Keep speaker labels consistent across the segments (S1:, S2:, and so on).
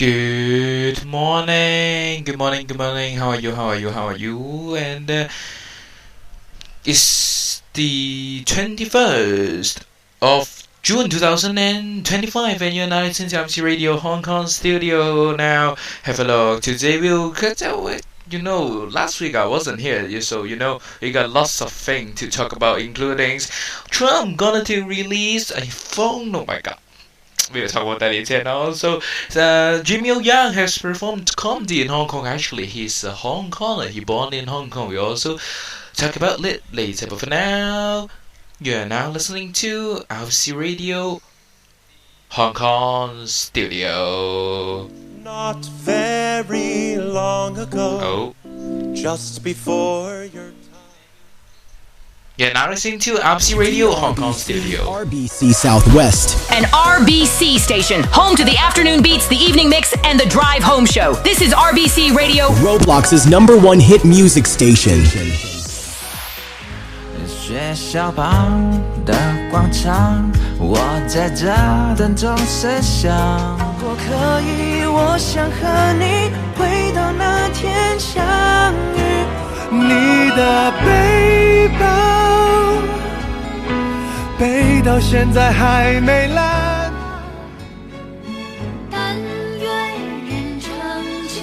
S1: Good morning. How are you? And it's the 21st of June 2025, and you're now listening to AM Radio Hong Kong studio. Now, have a look. Today we'll cut out. Last week I wasn't here, so we got lots of things to talk about, including Trump gonna to release a phone. Oh my God. We'll talk about that later. And also, Jimmy Young has performed comedy in Hong Kong. Actually, he's a Hong Konger. He born in Hong Kong. We also talk about it later. But for now, you're now listening to RBC Radio Hong Kong studio.
S2: Not very long ago. Just before your time.
S1: You're now listening to RBC Radio Hong Kong studio.
S3: RBC Southwest.
S4: An RBC station, home to the afternoon beats, the evening mix, and the drive home show. This is RBC Radio,
S3: Roblox's #1 hit music station.
S5: 学校旁的广场，我在这等钟声响。如果可以，我想和你回到那天相遇。你的背包背到现在还没烂。
S6: 但愿人长久，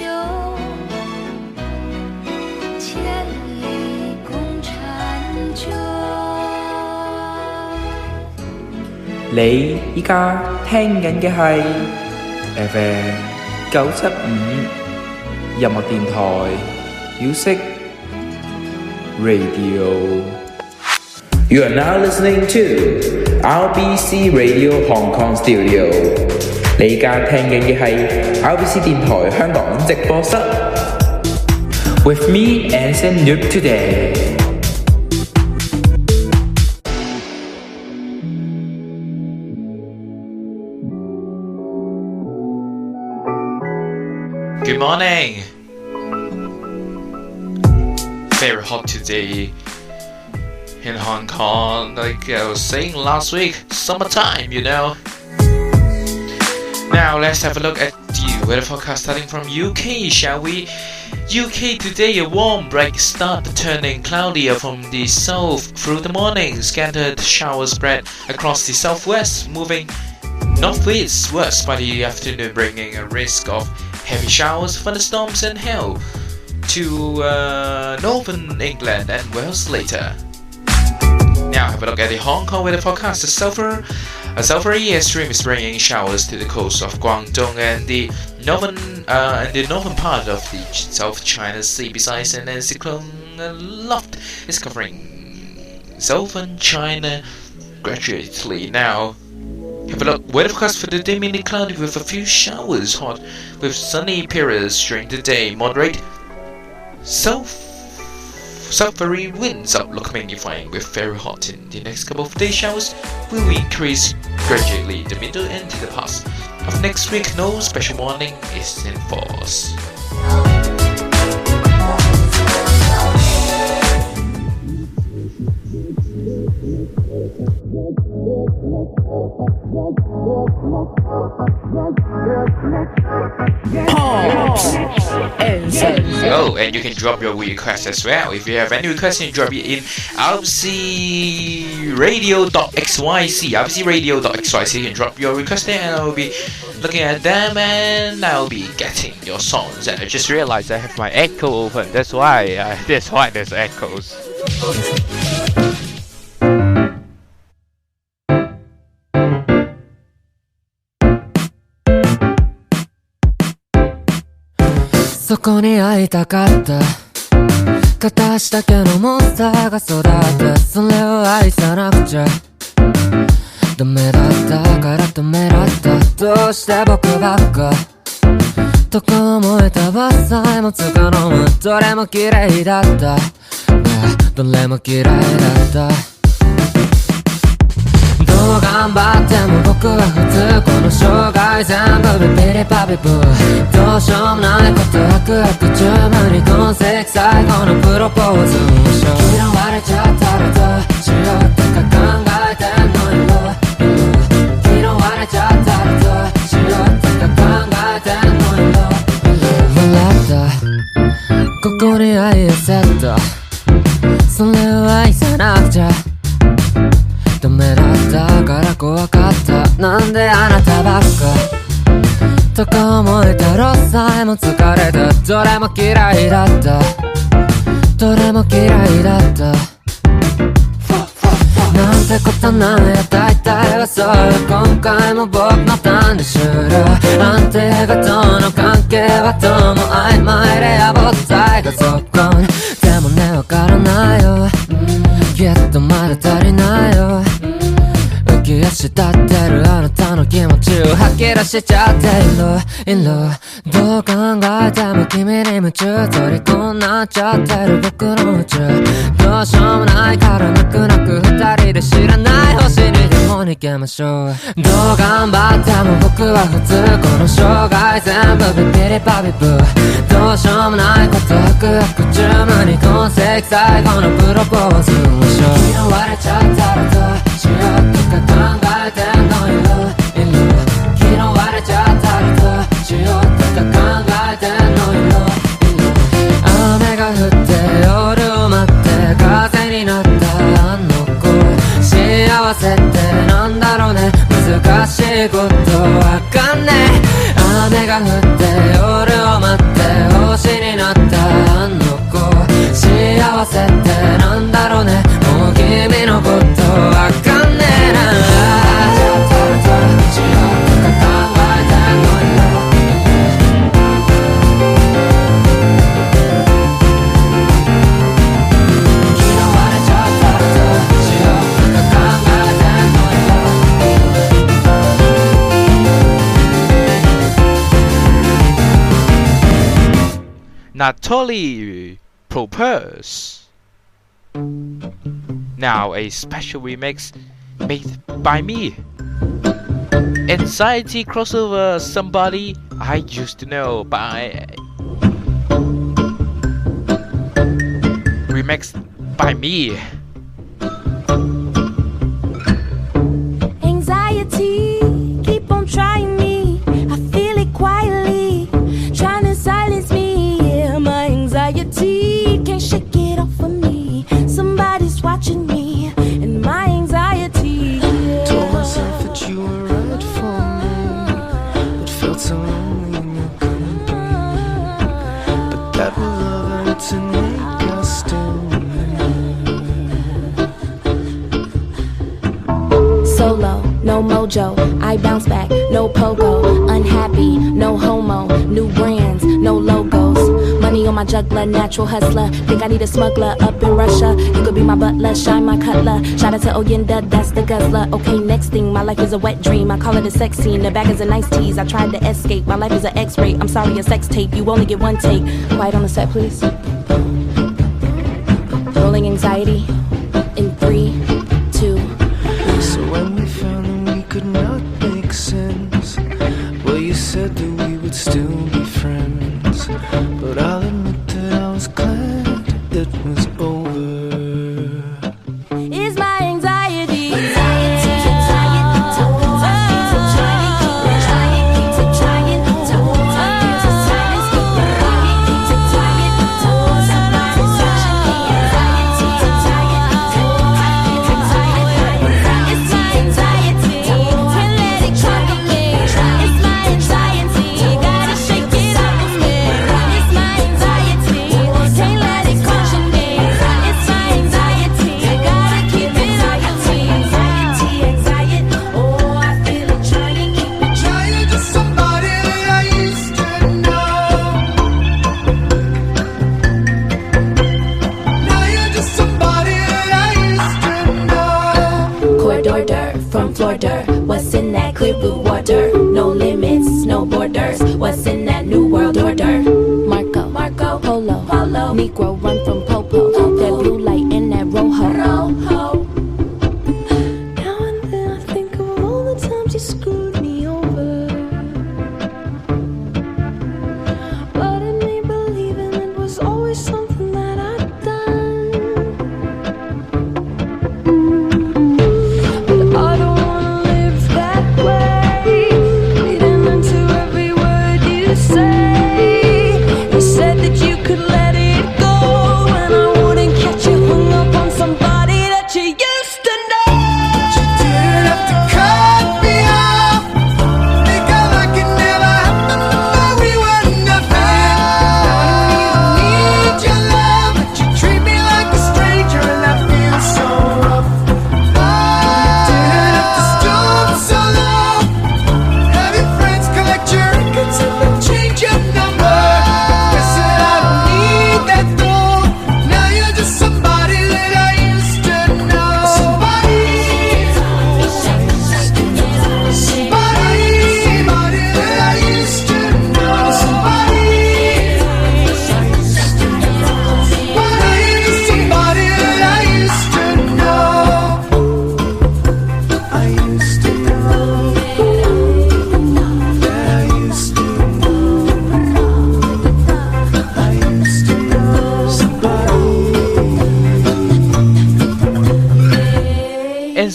S6: 千里共婵娟。
S7: 你依家聽緊嘅係 FM 975音樂電台 Music Radio. You are now listening to RBC Radio Hong Kong Studio. 你依家聽緊嘅係 RBC 電台香港直播室。With me, Anson Noob today.
S1: Good morning. Very hot today in Hong Kong. Like I was saying last week, summertime, Now let's have a look at the weather forecast starting from UK, shall we? UK today, a warm break start turning cloudier from the south through the morning. Scattered showers spread across the southwest, moving northwest by the afternoon, bringing a risk of heavy showers, thunderstorms and hail to northern England and Wales later. Now have a look at the Hong Kong weather forecast. A sulphury air stream is bringing showers to the coast of Guangdong and the northern part of the South China Sea. Besides, an cyclone loft is covering southern China gradually. Now have a look. Weather forecast for the day mainly cloudy with a few showers, hot with sunny periods during the day. Moderate sulphury winds outlook magnifying with very hot in the next couple of days. Showers will increase gradually in the middle and to the past of next week. No special warning is in force. And you can drop your request as well. If you have any requests, you can drop it in rbcradio.xyz. rbcradio.xyz. You can drop your request there, and I will be looking at them, and I will be getting your songs. And I just realized I have my echo open. That's why there's echoes.
S5: そこに会いたかった片足だけのモンスターが育ってそれを愛さなくちゃダメだったからダメだったどうして僕ばっかとか思えた伐採もつかの間どれも綺麗だったどれも嫌いだったどう頑張っても僕は普通この生涯全部ビビリバビブどうしようもないこと悪十分に今世紀最後のプロポーズをしよう嫌われちゃったらどうしようってか考えてんのよ嫌われちゃったらどうしようってか考えてんのよセットそれを愛さなくちゃダメだったから怖かったなんであなたばっかとか思えたろさえも疲れたどれも嫌いだったどれも嫌いだったなんてことないや大体はそう今回も僕のターンで終了安定がとの関係はどうも曖昧でやぼったいがそこにでもねわからないよきっとまだ足りないよ浮き足立ってるあなたの気持ちを吐き出しちゃっているどう考えても君に夢中虜になっちゃってる僕の宇宙どうしようもないから泣く泣く二人で知らない星にでも逃げましょうどう頑張っても僕は普通この生涯全部ビビリバビブどうしようもないこと白十分に今世紀最後のプロポーズをしよう嫌われちゃったらどうしようとか考えてんのいる嫌われちゃったらどうしようとか考えてんのいる雨が降って夜を待って風になったあの子幸せってなんだろうね難しいことわかんねえ雨が降って夜を待って星になったあの子幸せってなんだろうねもう君のことわかんねえな
S1: Natalie Propose. Now a special remix made by me. Anxiety crossover Somebody I Used to Know by remixed by me.
S6: Anxiety, keep on trying me. I feel it quietly, trying to silence me. Yeah, my anxiety can't shake it off of me. Somebody's watching me, and my anxiety. Yeah.
S5: Told myself that you were right for me, but felt so lonely in your company. But that will love it to make us
S6: Solo, no mojo, I bounce back, no pogo. Unhappy, no homo, new brands, no logos. Money on my juggler, natural hustler. Think I need a smuggler up in Russia. You could be my butler, shine my cutler. Shout out to Oyenda, that's the guzzler. Okay, next thing, my life is a wet dream. I call it a sex scene, the bag is a nice tease. I tried to escape, my life is an x-ray. I'm sorry, a sex tape, you only get one take. Quiet on the set, please. Rolling anxiety in 3, 2.
S5: So when we found that we could not make sense, well, you said that we would still be friends. But I'll admit that I was glad it was over.
S6: It's my anxiety. Shake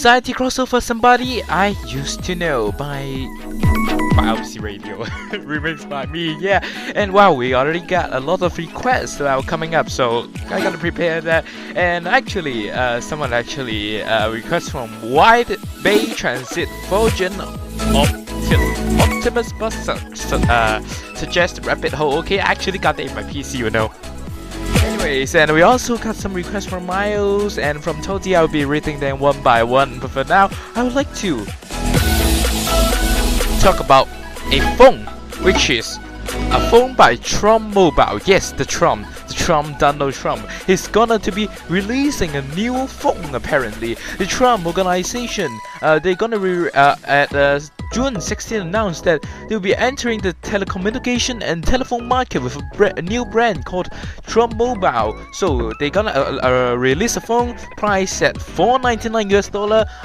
S1: Anxiety Crossover Somebody I Used to Know by RBC Radio. Remixed by me, yeah. And wow, we already got a lot of requests coming up, so I gotta prepare that. And actually, someone actually requests from Wide Bay Transit Virgin Optimus Bus suggest Rapid Hole. Okay, I actually got that in my PC, you know. Anyways, and we also got some requests from Miles and from Toti. I'll be reading them one by one, but for now, I would like to talk about a phone, which is a phone by Trump Mobile. Yes, the Trump, Donald Trump. He's gonna to be releasing a new phone apparently. The Trump organization, they're gonna at June 16 announced that they'll be entering the telecommunication and telephone market with a new brand called Trump Mobile. So they're gonna release a phone priced at $499 US,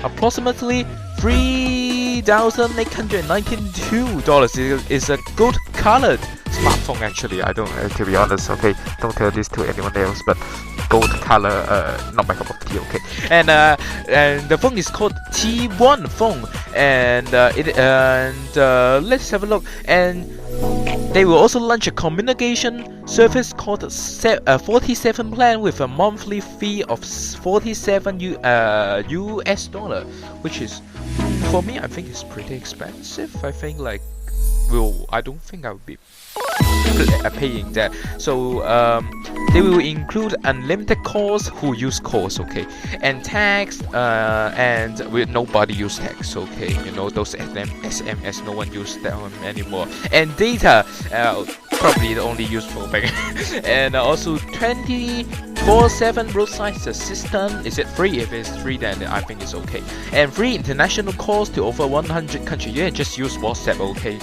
S1: approximately $3,892. It's a gold colored smartphone actually. I don't, to be honest, okay, don't tell this to anyone else, but gold color, not my cup of tea, okay. And the phone is called T1 phone, and let's have a look. And they will also launch a communication service called 47 plan with a monthly fee of $47 US, which is, for me, I think it's pretty expensive. I think like, I don't think I would be paying that. So they will include unlimited calls who use calls, okay, and text, and nobody use text, okay, you know, those SMS, no one use them anymore, and data, probably the only useful thing. And also 24/7 roadside assistance. Is it free? If it's free, then I think it's okay. And free international calls to over 100 countries. You can just use WhatsApp, okay.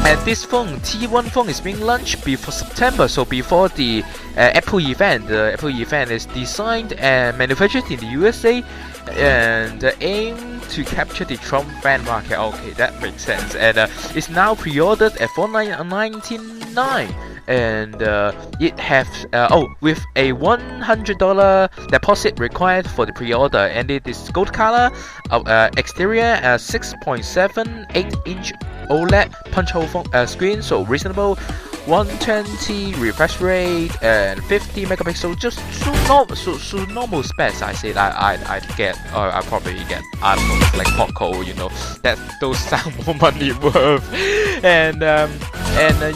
S1: And this phone, T1 phone, is being launched before September, so before the Apple event. The Apple event is designed and manufactured in the USA and aim to capture the Trump fan market. Okay, that makes sense. And it's now pre-ordered at $499. And it has with a $100 deposit required for the pre-order, and it is gold color, exterior 6.78-inch OLED punch-hole screen, so reasonable, 120 refresh rate and 50 megapixel, just so normal specs. I said I'd get, or I probably get, I don't know, like Poco, you know, that those sound more money worth. And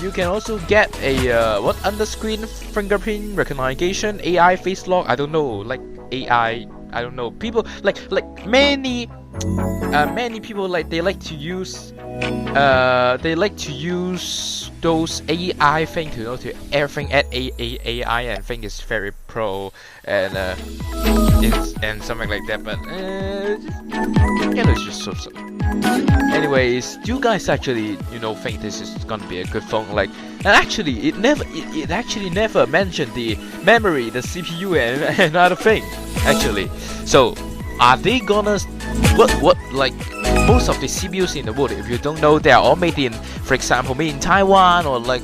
S1: you can also get a under screen fingerprint recognition, AI face lock. I don't know, like AI. I don't know. People like many people, like they like to use those AI things, you know, to everything at AI, and think it's very pro and something like that. But you know, it's just so. Anyways, do you guys actually, you know, think this is gonna be a good phone? Like, and actually, it actually never mentioned the memory, the CPU, and other thing. Actually, so are they gonna what like most of the CPUs in the world? If you don't know, they are all made in, for example, made in Taiwan, or like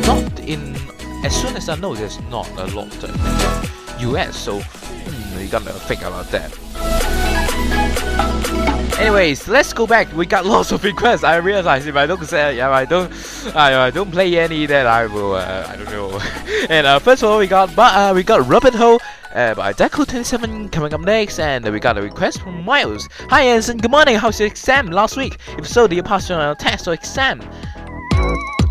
S1: not in. As soon as I know, there's not a lot in the US. So you gotta think about that. Anyways, let's go back. We got lots of requests. I realize if I don't say, I don't play any, then I will, I don't know. And first of all, we got Rapid Hole by Deco27 coming up next, and we got a request from Miles. Hi Anson, good morning. How's your exam last week? If so, do you pass your test or exam?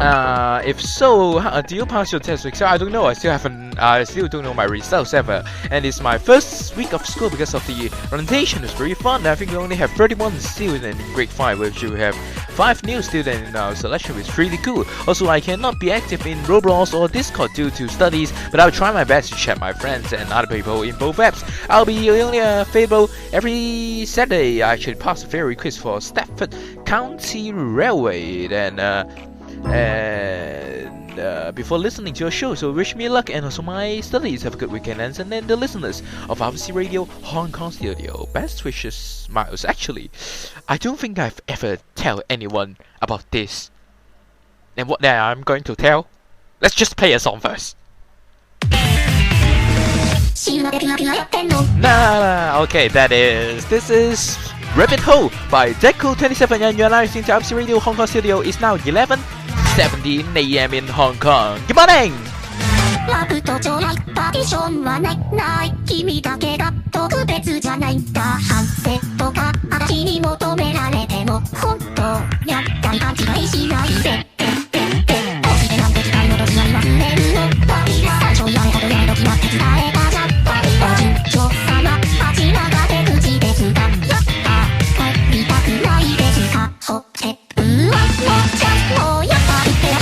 S1: If so, do you pass your test or exam? I don't know. I still don't know my results ever, and it's my first week of school because of the orientation. It's very fun. I think we only have 31 students in grade 5, which we have 5 new students in our selection, which is really cool. Also, I cannot be active in Roblox or Discord due to studies, but I'll try my best to chat my friends and other people in both apps. I'll be only available every Saturday. I actually passed a very quiz for Stafford County Railway, and before listening to your show, so wish me luck and also my studies. Have a good weekend, Anson, and the listeners of RBC Radio Hong Kong Studio. Best wishes, Miles. Actually, I don't think I've ever tell anyone about this. And what I'm going to tell? Let's just play a song first. Okay, this is Rabbit Hole by Deku27, and you're listening to RBC Radio Hong Kong Studio. It's now 11:17 AM in Hong Kong. Good morning!
S8: ラブと将来パーティションはない君だけが特別じゃないんだ反省とか私に求められても本当やったり勘違いしないで落ちてなんて時代のどちらに忘れるの最初やれたとやれと決まって伝えたじゃんお順調さな恥なが出口ですがやった帰りたくないですかほてうわもうちゃんもうやったりってや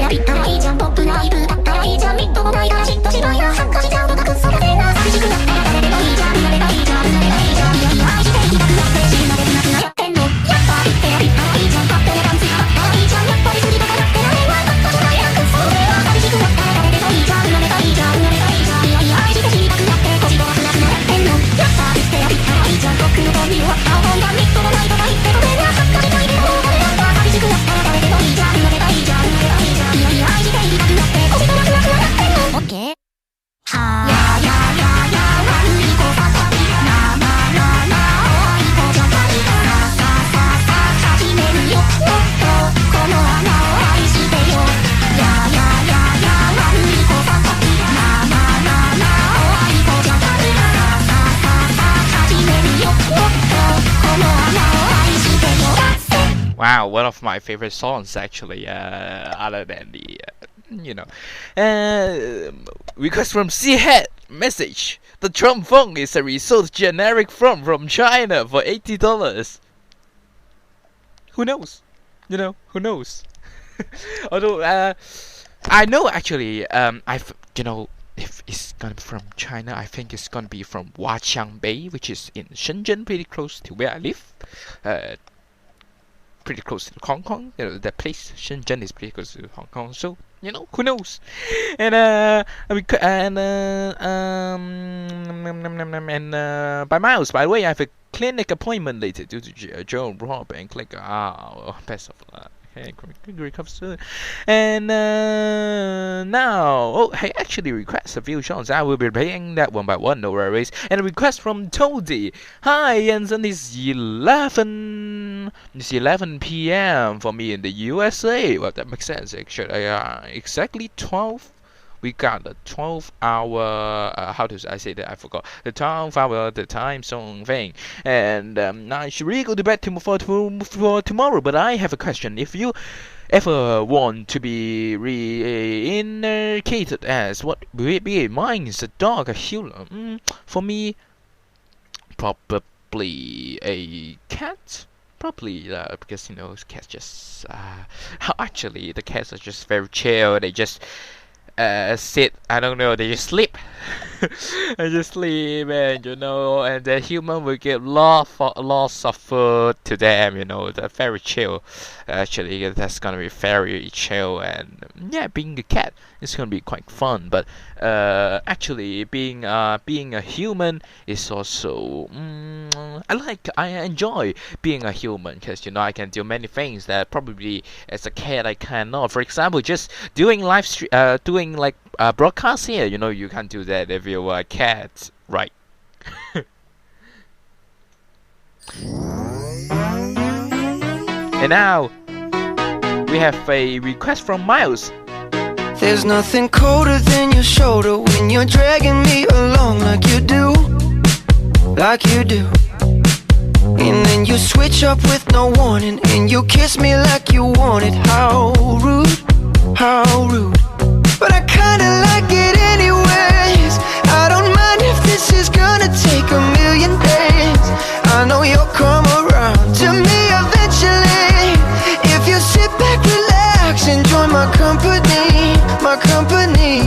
S8: りたいじゃん僕はいるばっかりじゃんみっともないから嫉妬しないな恥ずかしがるなくそこでな寂しくなったら誰でもいいじゃん
S1: Oh.
S8: Okay.
S1: Wow, one of my favorite songs actually, other than the, request from C-Head message. The trombone is a result generic from China for $80. Who knows? Who knows? Although, I know actually, if it's gonna be from China, I think it's gonna be from Huaqiang Bay, which is in Shenzhen, pretty close to where I live. Pretty close to Hong Kong, that place Shenzhen is pretty close to Hong Kong, so who knows. And by Miles, by the way, I have a clinic appointment later due to Joe Rob and click. Best of luck. Hey, recover soon. And now, I actually request a few songs. I will be playing that one by one, no worries. And a request from Toadie. Hi, Anson. It's 11 p.m. for me in the USA. Well, that makes sense, actually. Exactly 12. We got a 12-hour, how do I say that? I forgot. The 12-hour, the time zone thing. And I should really go to bed for tomorrow. But I have a question. If you ever want to be reincarnated as, what will it be? Mine is a dog, a human. For me, probably a cat. Probably because, cats just... actually, the cats are just very chill. They just... sit, I don't know, they just sleep. They just sleep, and and the human will give lots of food to them, they're very chill. Actually, that's gonna be very chill, and being a cat is gonna be quite fun. But actually, being a human is also I enjoy being a human because I can do many things that probably as a cat I cannot. For example, just doing broadcast here. You can't do that if you are a cat, right? And now we have a request from Miles.
S9: There's nothing colder than your shoulder when you're dragging me along like you do, like you do. And then you switch up with no warning, and you kiss me like you want it. How rude, how rude. But I kinda like it anyways. I don't mind if this is gonna take a million days. I know you'll come around to me eventually. If you sit back, relax, enjoy my company, my company.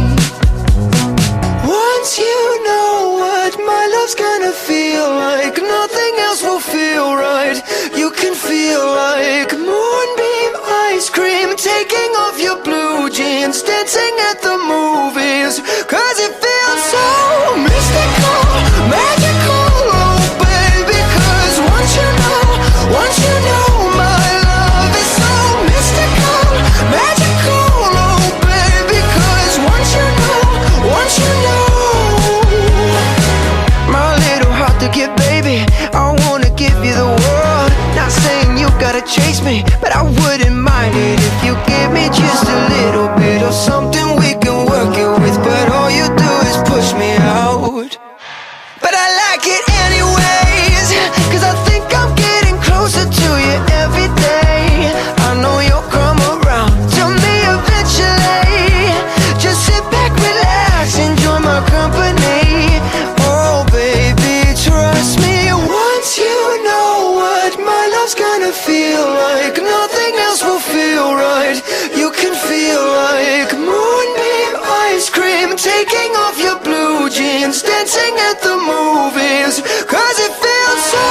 S9: Once you know what my love's gonna feel like, nothing else will feel right. You can feel like moonbeam ice cream, taking off your blue jeans, dancing at the movies. Cause it feels so mystical, magical, oh baby. Cause once you know my love is so mystical, magical, oh baby. Cause once you know my little heart to give, baby, I wanna give you the world. Not saying you gotta chase me, but I wouldn't mind it if you give me just a little bit of something we can work it with. But all you do is push me out. But I like it anyways, cause I think I'm getting closer to you every day. I know you'll come around to me eventually. Just sit back, relax, enjoy my company. Oh baby, trust me. Once you know what my love's gonna feel like, nothing else will feel right. You can feel like moonbeam ice cream, taking off your blue jeans, dancing at the movies. Cause it feels so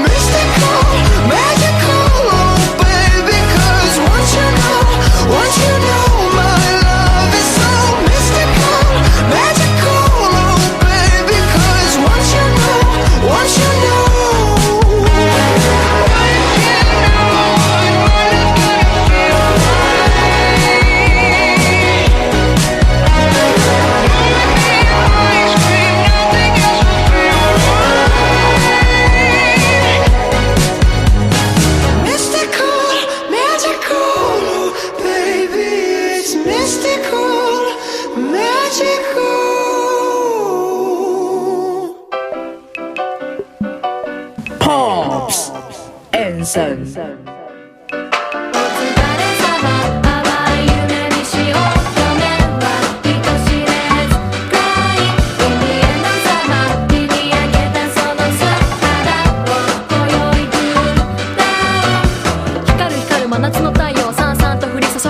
S9: mystical, magical, oh baby. Cause once you know my love is so mystical, magical, oh baby. Cause once you know
S4: Anson.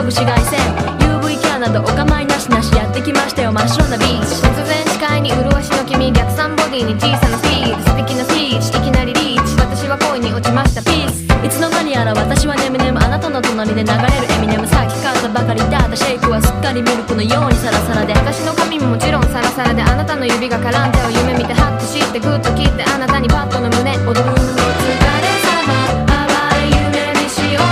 S10: 紫外線 UV キャーなどお構いなしなしやってきましたよ真っ白なビーチ。突然視界に麗しの君、逆三ボディに小さなスピード、素敵なスピーチ、いきなりリーチ。私は恋に落ちましたピース。いつの間にやら私は眠々、あなたの隣で流れるエミネム。さっき買ったばかりだったシェイクはすっかりミルクのようにサラサラで、私の髪ももちろんサラサラで、あなたの指が絡んでを夢見てハッとしてグッと切って、あなたにパッとの胸踊る。お疲れ様、淡い夢にしよう。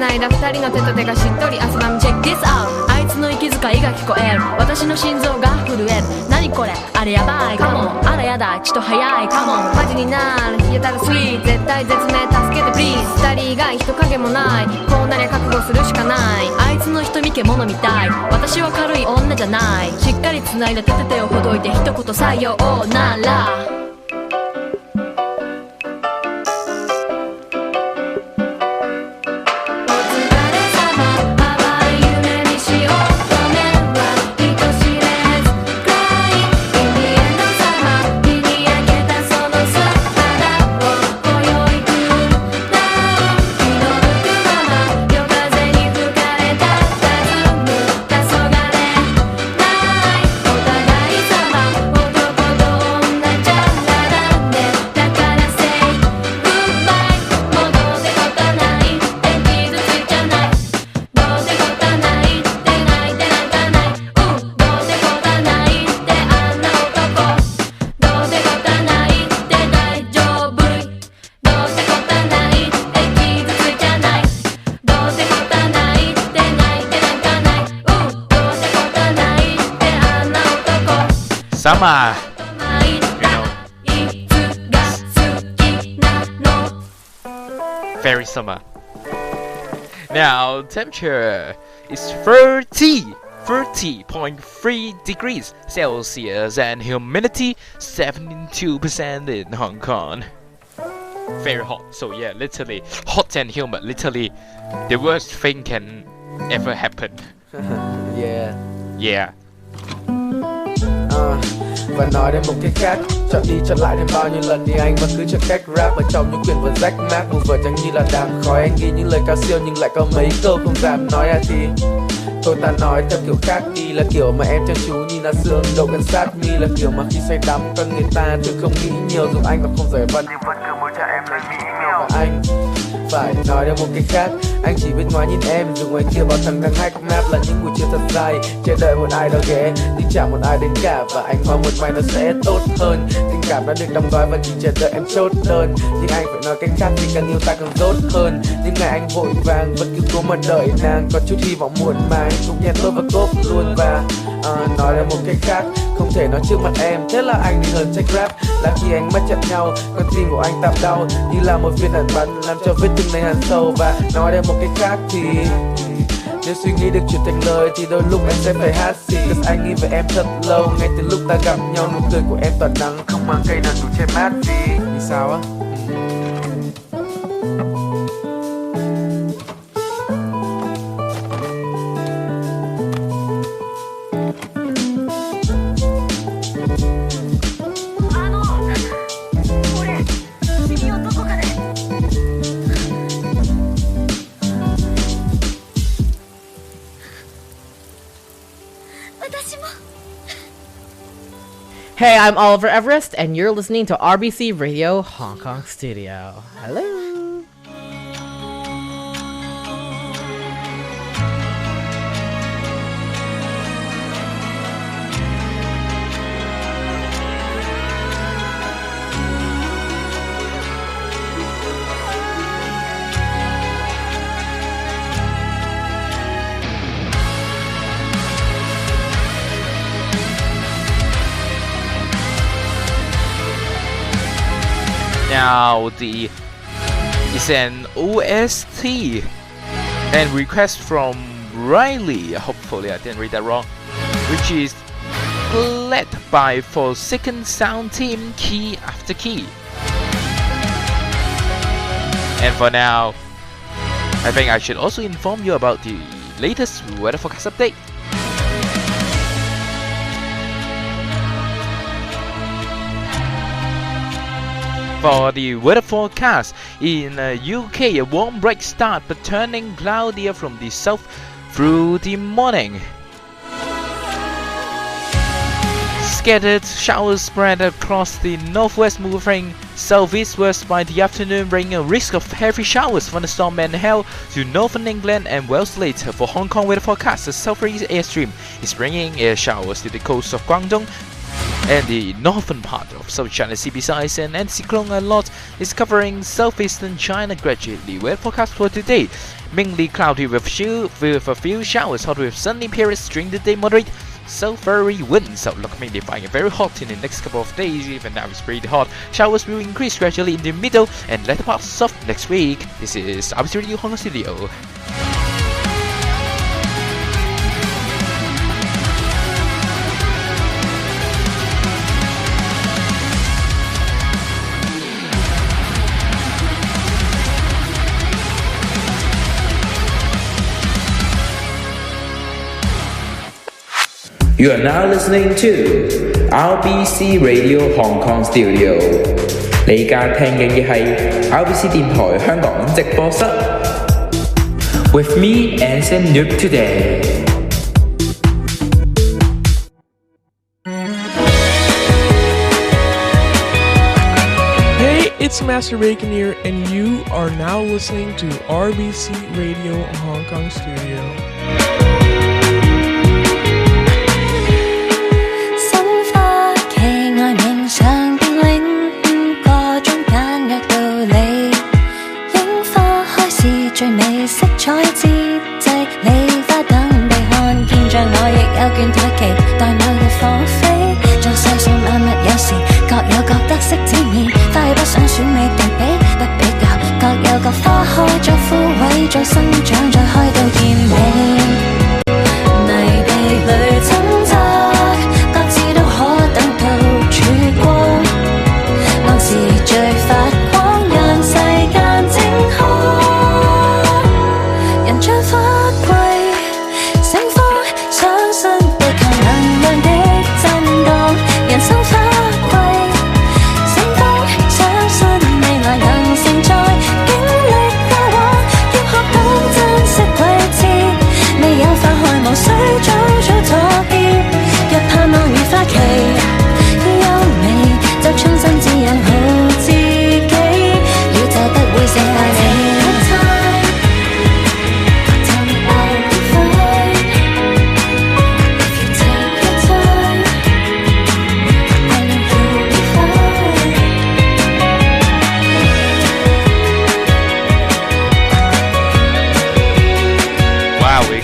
S10: 繋いだ二人の手と手がしっとり汗ばむ Check this out あいつの息遣いが聞こえる私の心臓が震える何これあれやばいかもあらやだちょっと早いかもマジになる冷えたらスイート絶対絶命助けて Please 二人以外人影もないこうなりゃ覚悟するしかないあいつの瞳獣みたい私は軽い女じゃないしっかり繋いだ手と手をほどいて一言採用なら
S1: Summer, very summer. Now, temperature is 30.3 degrees Celsius and humidity 72% in Hong Kong. Very hot, so yeah, literally hot and humid, literally the worst thing can ever happen. Yeah.
S11: Và nói đến một cái khác, chọn đi chọn lại thêm bao nhiêu lần thì anh vẫn cứ chọn cách rap ở trong những quyển vở rách mác, một vở chẳng như là đám khói. Anh ghi những lời cao siêu nhưng lại có mấy câu không dám nói ra thì thôi ta nói theo kiểu khác đi, là kiểu mà em chăm chú nhìn là xương độ gần sát mi, là kiểu mà khi say đắm con người ta thường không nghĩ nhiều, dù anh còn không giỏi văn nhưng vẫn cứ muốn cho em lời mỹ miều. Và anh phải nói đến một cái khác, anh chỉ biết ngoái nhìn em, dù ngoài kia bao thằng đang hack map là những buổi chiều thật dài, chờ đợi một ai đó ghé nhưng chẳng một ai đến cả. Và anh mong một mai nó sẽ tốt hơn, tình cảm đã được đóng gói và chỉ chờ đợi em chốt đơn. Nhưng anh phải nói cách khác vì càng yêu ta càng tốt hơn. Những ngày anh vội vàng vẫn cứ cố mà đợi nàng, có chút hy vọng muộn màng cũng nhẹ tôi và cốp luôn. Và nói đến một cách khác, không thể nói trước mặt em, thế là anh đi hơn trách rap. Là khi anh mất chạm nhau, con tim của anh tạm đau như là một viên đạn bắn làm cho vết thương này hằn sâu. Và nói đến một cách khác thì nếu suy nghĩ được chuyển thành lời thì đôi lúc em sẽ phải hát xì. Cause anh nghĩ về em thật lâu, ngay từ lúc ta gặp nhau nụ cười của em toàn nắng, không mang cây nào đủ che mát vì sao á.
S12: Hey, I'm Oliver Everest, and you're listening to RBC Radio Hong Kong Studio. Hello.
S1: Now it's an OST and request from Riley, hopefully I didn't read that wrong, which is led by Forsaken Sound Team Key After Key. And for now, I think I should also inform you about the latest weather forecast update. For the weather forecast, in UK, a warm bright start but turning cloudier from the south through the morning. Scattered showers spread across the northwest, moving southeastwards by the afternoon, bringing a risk of heavy showers, thunderstorm and hail to northern England and Wales later. For Hong Kong weather forecast, the southeast airstream is bringing air showers to the coast of Guangdong, and the northern part of South China Sea besides an anticyclone a lot is covering southeastern China gradually. Weather forecast for today: mainly cloudy with a few showers, hot with sunny periods during the day, moderate southerly winds. Outlook mainly finding it very hot in the next couple of days. Even now it's pretty hot. Showers will increase gradually in the middle and latter parts of next week. This is RBC Radio Hong Kong Studio.
S7: You are now listening to RBC Radio Hong Kong Studio。你而家聽緊嘅係 RBC 電台香港直播室。With me, Anson Noob today.
S13: Hey, it's Master Bacon here, and you are now listening to RBC Radio Hong Kong Studio.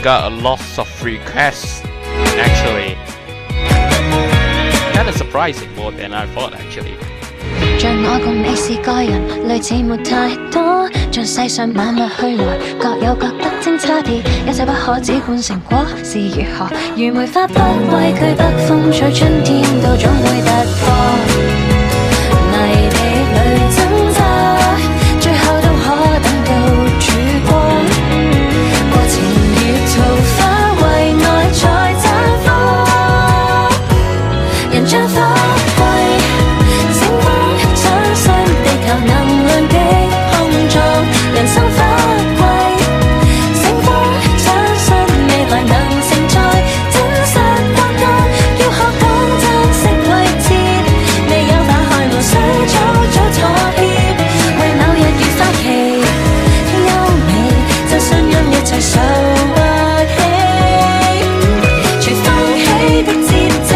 S1: Got a lot of requests actually. Kind of surprising, more than I thought actually.
S14: 像我共你是個人，類似沒太多，像世上萬物去來，各有各特徵差別，一切不可只換成果是如何？如梅花不畏懼北風吹，春天都總會突破。泥地裏掙扎，最後都可等到曙光。過程如桃花，為愛才綻放。人將花季。能量的碰撞，人生花季，星光相信未來能承載真實國家，要學懂珍惜季節，未有花開無需早妥協，為某日如花期優美，真信任一齊受或起，隨風起的節奏，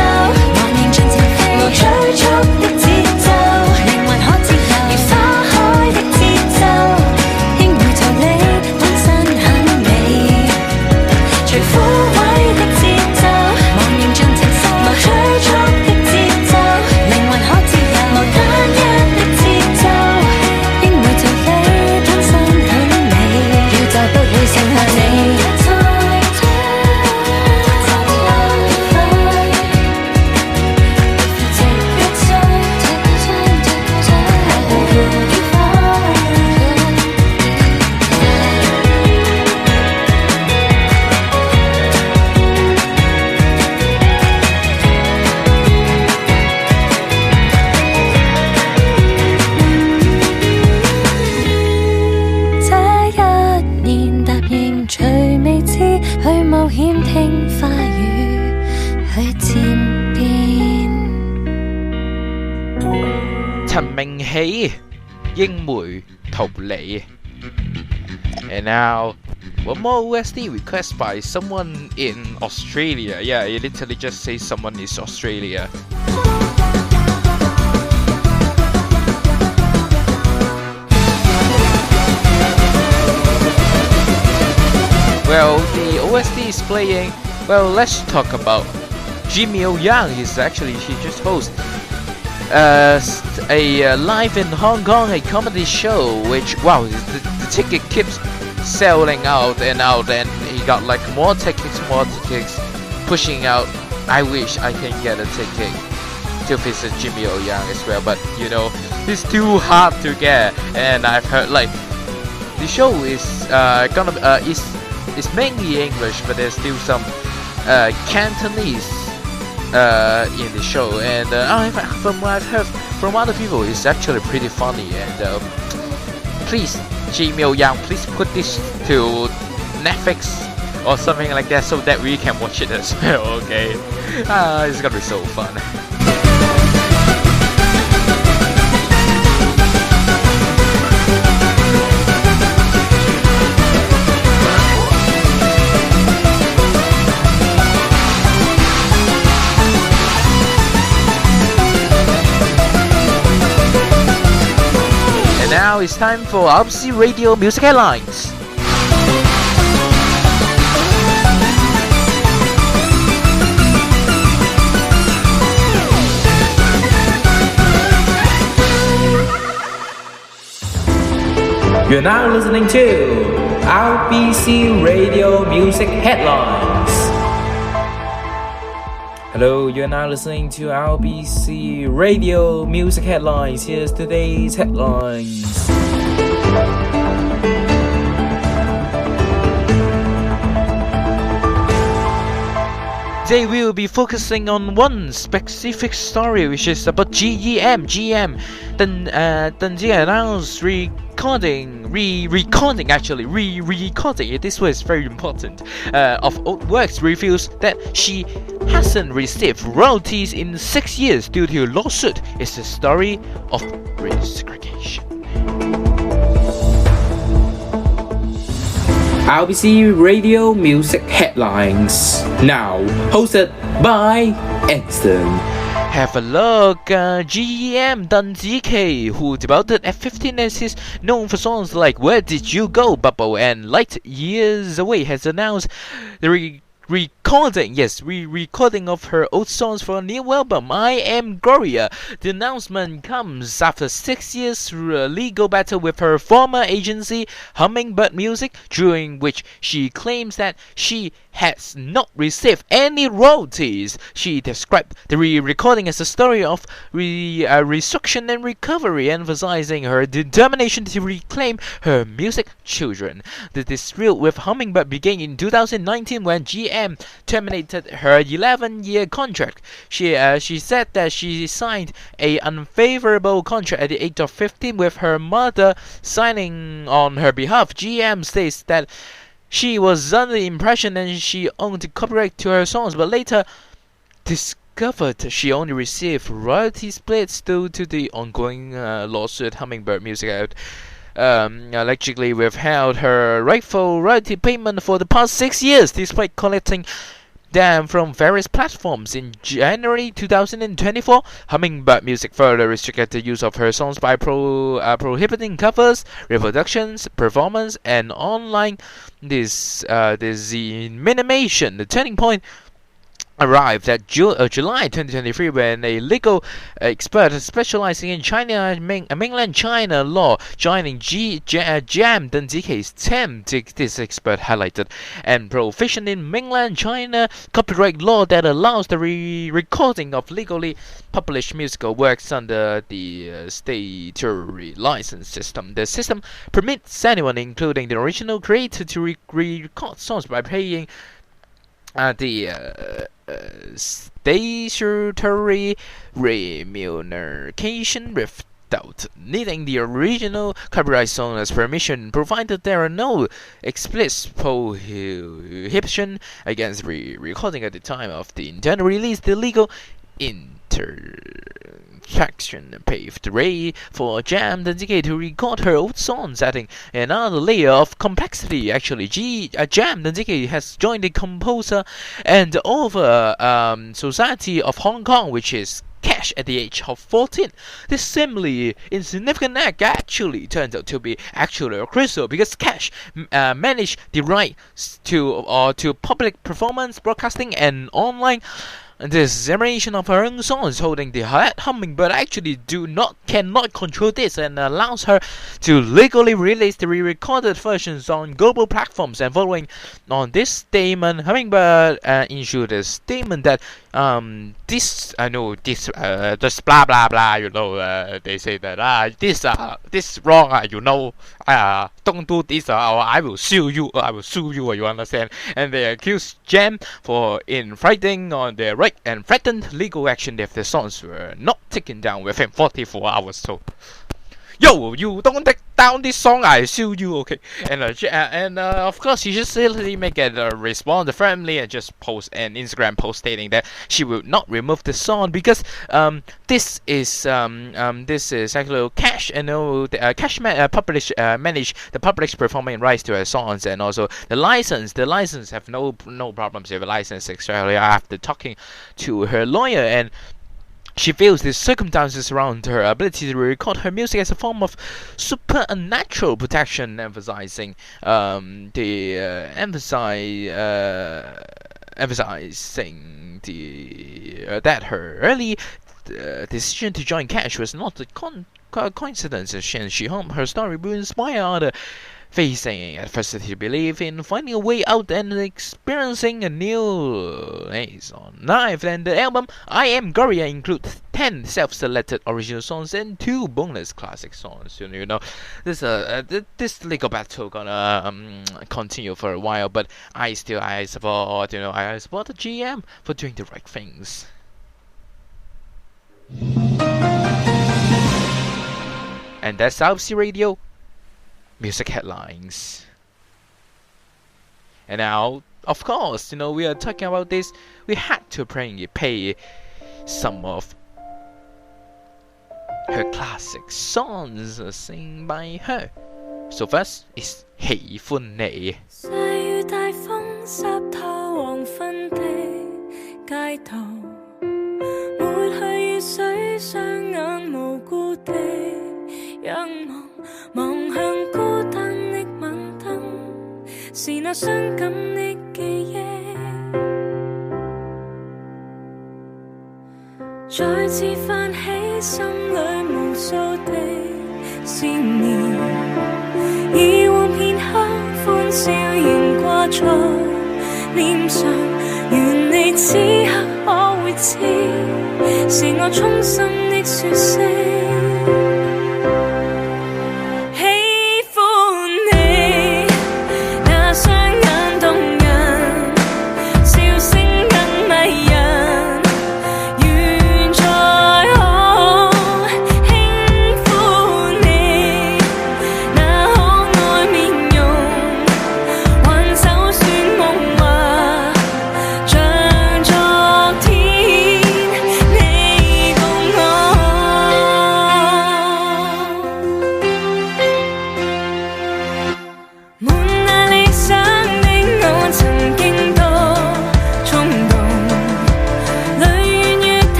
S14: 還迎盡情無催促的節奏，靈魂可自由。
S1: 陳明喜、英梅、桃李。And now, one more OST request by someone in Australia. Yeah, it literally just says someone is Australia. Well, the OST is playing. Well, let's talk about Jimmy O Yang. He just hosted a live in Hong Kong, a comedy show, which the ticket keeps selling out, and he got like more tickets, pushing out. I wish I can get a ticket to visit Jimmy O Yang as well, but it's too hard to get. And I've heard like the show is it's mainly English, but there's still some Cantonese in the show, and from what I've heard from other people, it's actually pretty funny. And please, Jimmy O Yang, please put this to Netflix or something like that, so that we can watch it as well. Okay, it's gonna be so fun. Now it's time for RBC Radio Music Headlines.
S7: You're now listening to RBC Radio Music Headlines. Hello, you're now listening to RBC Radio Music Headlines. Here's today's headlines.
S1: Today we will be focusing on one specific story, which is about GM. Deng Ji announced re-recording. This was very important. Of old works, reveals that she hasn't received royalties in 6 years due to a lawsuit. It's a story of resegregation.
S7: RBC Radio Music Headlines, now hosted by Anson.
S1: Have a look. GM Deng Ji, who debuted at 15 and is known for songs like Where Did You Go, Bubble, and Light Years Away, has announced the re-recording of her old songs for a new album, I Am Gloria. The announcement comes after 6 years through a legal battle with her former agency, Hummingbird Music, during which she claims that she has not received any royalties. She described the re-recording as a story of resurrection and recovery, emphasizing her determination to reclaim her music children. The dispute with Hummingbird began in 2019 when GM terminated her 11-year contract. She said that she signed an unfavorable contract at the age of 15 with her mother signing on her behalf. GM states that she was under the impression that she owned the copyright to her songs, but later discovered she only received royalty splits due to the ongoing lawsuit. Hummingbird Music allegedly withheld her rightful royalty payment for the past 6 years, despite collecting them from various platforms. In January 2024, Hummingbird Music further restricted the use of her songs by prohibiting covers, reproductions, performance, and online dissemination. The turning point arrived at July 2023 when a legal expert specializing in mainland China law joining Jam Deng Ji's team. This expert highlighted and proficient in mainland China copyright law that allows the re-recording of legally published musical works under the statutory license system. The system permits anyone, including the original creator, to re-record songs by paying the statutory remuneration without needing the original copyright owner's permission, provided there are no explicit prohibition against re-recording at the time of the intended release. The legal interaction paved the way for Jam Deng Ji to record her old songs, adding another layer of complexity. Actually, Jam Deng Ji has joined the Composer and Over Society of Hong Kong, which is Cash at the age of 14. This seemingly insignificant act actually turned out to be actually crucial because Cash managed the rights to public performance, broadcasting, and online dissemination of her own songs, holding the Hummingbird actually cannot control this and allows her to legally release the re-recorded versions on global platforms. And following on this statement, Hummingbird issued a statement that this blah blah blah, they say that this wrong, don't do this, or I will sue you, you understand? And they accused Jam for infringing on their right and threatened legal action if the songs were not taken down within 44 hours. So, yo, you don't take down this song, I sue you, okay? And of course, she just simply make a response firmly and just post an Instagram post stating that she will not remove the song because this is actually Cash, Cash manage the public's performing rights to her songs, and also the license have no problems with the license actually after talking to her lawyer, and she feels the circumstances around her ability to record her music as a form of supernatural protection, emphasizing that her early decision to join Cash was not a coincidence, and she hoped her story will inspire others facing adversity to believe in finding a way out and experiencing a new ace on life. And the album I Am Gloria includes 10 self-selected original songs and 2 bonus classic songs. You know, this legal battle gonna continue for a while, but I support the GM for doing the right things. And that's RBC Radio Music Headlines. And now, of course, we are talking about this. We had to pay some of her classic songs sing by her. So first is 喜歡你。
S14: 細雨大風濕透黃昏的街道，抹去雨水，雙眼無辜地仰望，望向孤單的晚燈，是那傷感的記憶，再次泛起心裏無數的思念，以往片刻歡笑仍掛在臉上，願你此刻可會知，是我衷心的說聲。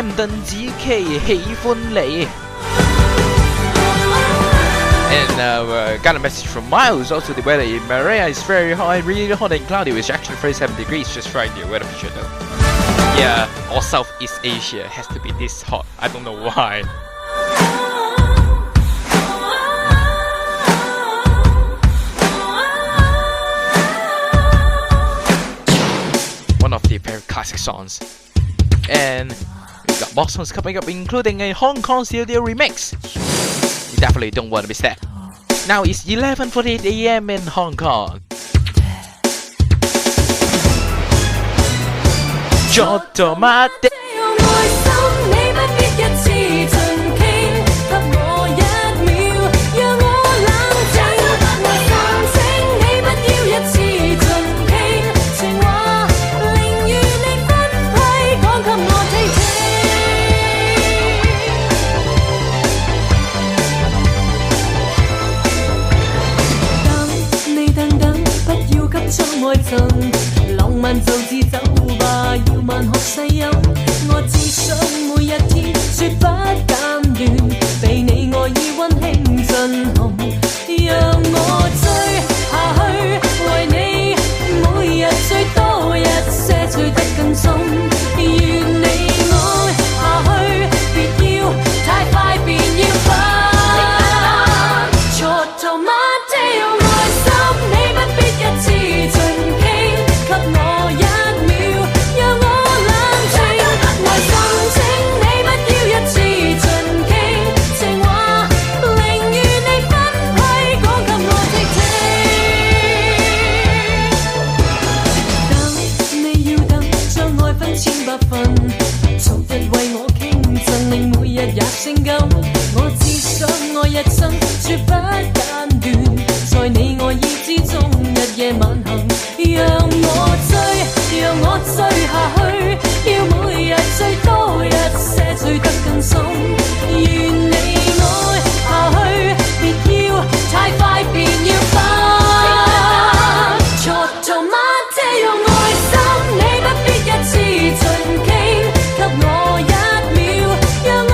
S1: AM 鄧紫棋喜歡你。And got a message from Miles. Also, the weather in Maria is very hot, really hot and cloudy. It's actually 37 degrees. Just right the weather picture though. Yeah, all Southeast Asia has to be this hot. I don't know why. One of the very classic songs. And we've got more songs coming up, including a Hong Kong studio remix. You definitely don't want to miss that. Now it's 11:48 AM in Hong Kong. 做到乜的？愛心你不必一次盡傾，給我1秒，讓我冷靜。愛心請你不要一次盡傾，情話寧願你分批講給我聽。愛盡浪漫就自走吧，要慢學細音。我只想每一天絕不間斷，被你愛意溫馨震撼，讓我追下去，為你每日最多一些追得更深。願你愛下去，別要太快便要分。錯就乜這樣愛心，你不必一次。也性感，我只想愛一生，絕不間斷，在你愛意之中，日夜晚行，讓我追下去，要每日最多一些，追得更深。願你愛下去，別要太快便要分。錯就乜這樣愛心，你不必一次盡傾，給我1秒，讓我。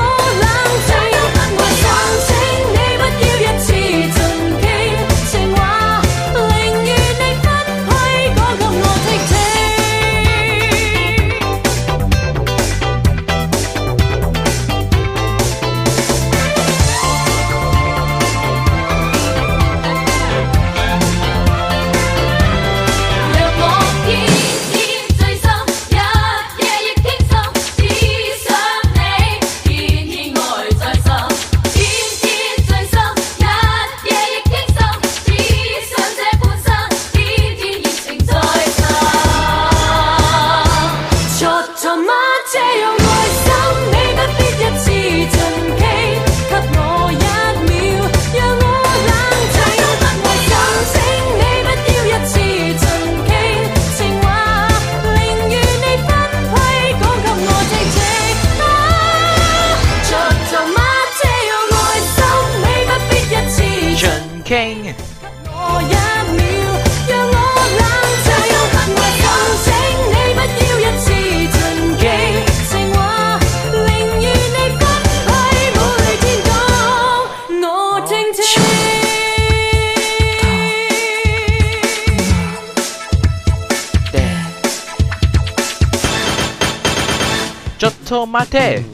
S1: Mate,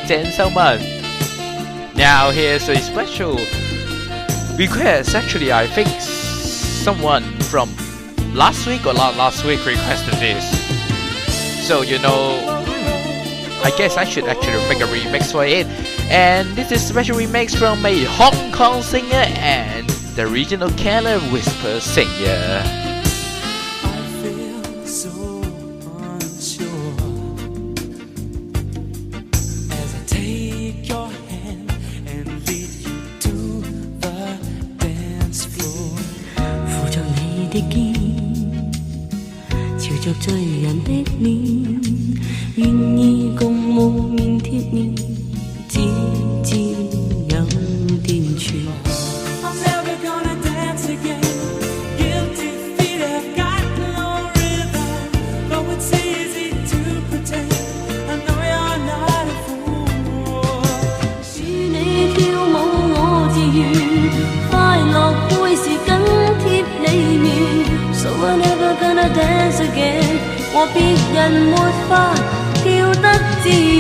S1: gentlemen. Now here's a special request. Actually, I think someone from last week or last week requested this. So I guess I should actually make a remix for it. And this is a special remix from a Hong Kong singer and the regional Canada whisper singer.
S15: I know
S14: 和別人沒法跳得自然。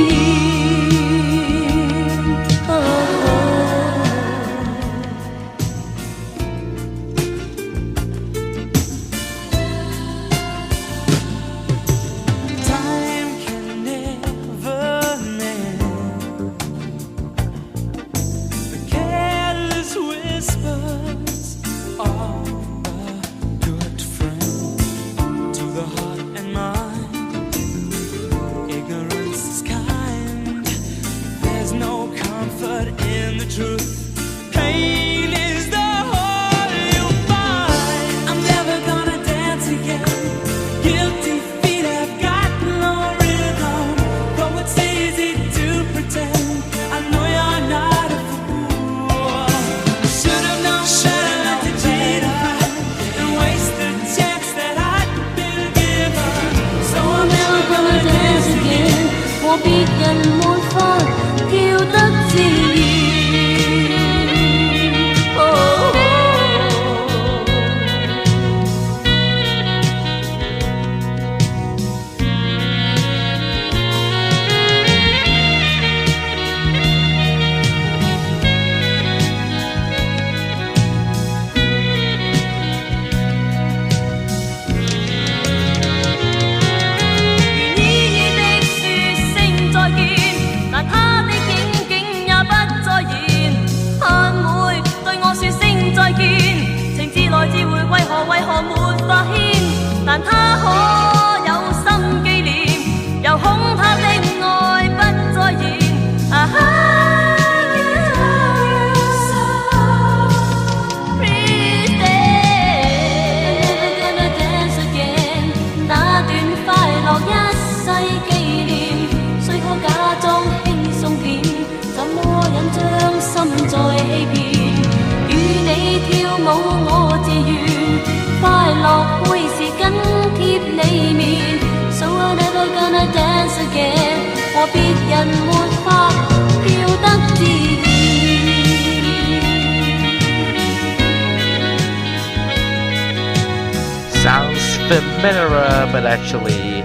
S1: Sounds familiar, but actually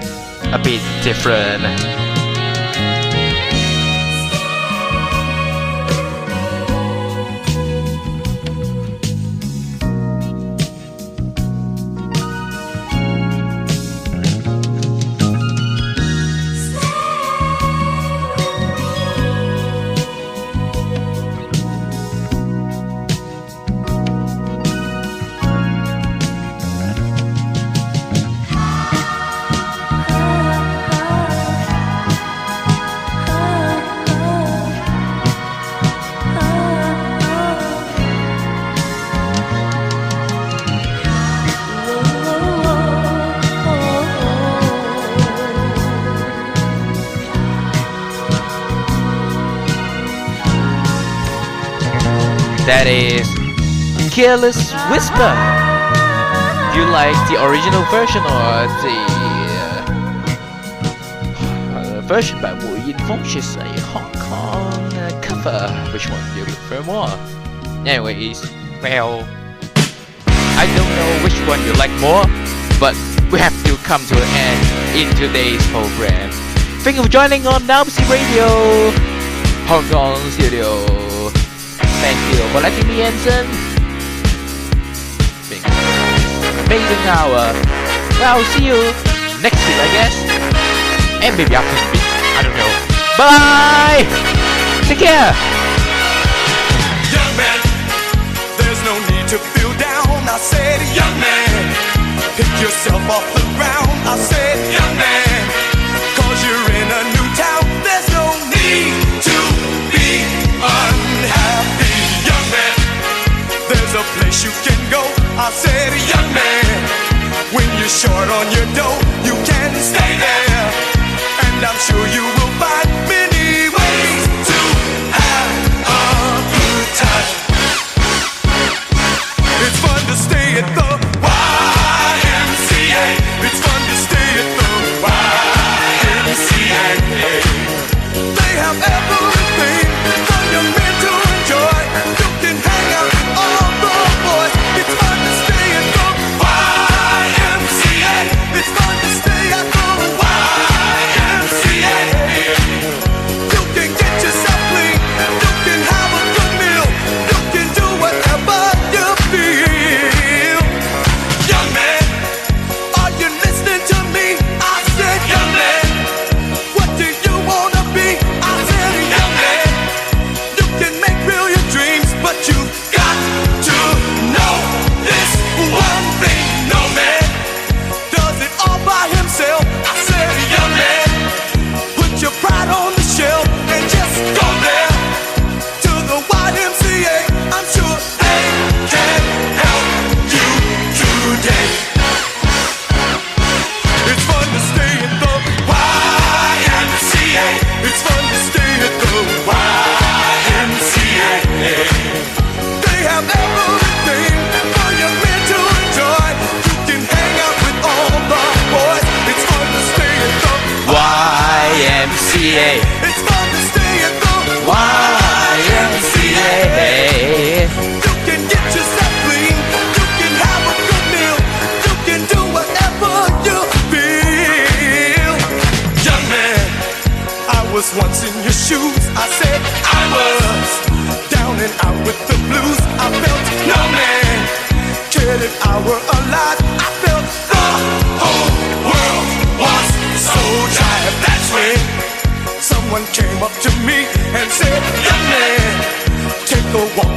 S1: a bit different. That is Careless Whisper. Do you like the original version or the version by Wu Yinfeng? She's a Hong Kong cover. Which one do you prefer more? Anyways, well, I don't know which one you like more, but we have to come to an end in today's program. Thank you for joining on RBC Radio, Hong Kong Studio. Thank you for letting me, Anson. Been an amazing hour. Well, I'll see you next week, I guess. And maybe after the week. I don't know. Bye! Take care!
S2: Young man, there's no need to feel down. I said, young man, pick yourself off the ground. I said, young man, cause you're in a new town. There's no need to be unhappy. There's a place you can go. I said, young man, when you're short on your dough, you can stay there. And I'm sure you will find many ways to have a good time. It's fun to stay at the YMCA. It's fun to stay at the YMCA. They have everything for young men to enjoy. You can hang out with all the boys. It's fun to stay at the YMCA. It's fun to stay at the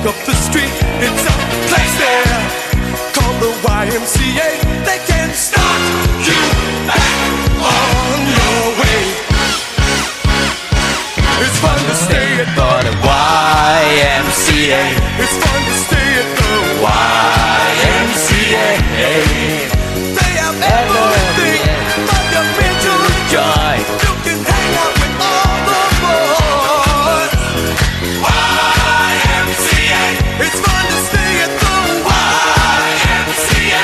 S2: up the street, it's a place there called the YMCA. They can start you back on your way. It's fun to stay at the YMCA. It's fun to stay at the YMCA. They have everything but the mental joy. You can hang out with all the boys. YMCA. It's fun to stay at the YMCA.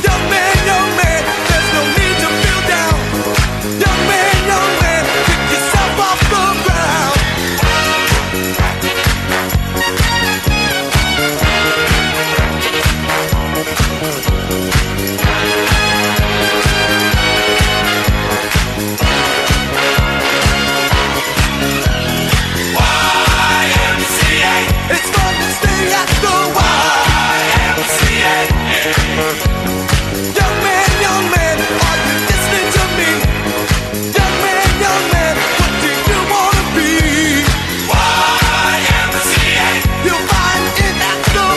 S2: Young man, there's no need to feel down. Young man, pick yourself off the ground. YMCA. It's fun to stay at the YMCA. Young man, are you listening to me? Young man, what do you wanna be? YMCA. You'll find it at the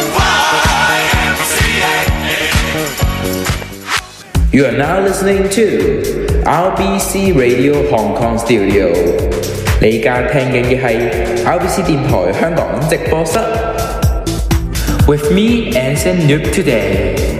S2: YMCA.
S7: You are now listening to RBC Radio Hong Kong Studio。你而家聽緊嘅係 RBC 電台香港直播室。With me, Anson Noob today.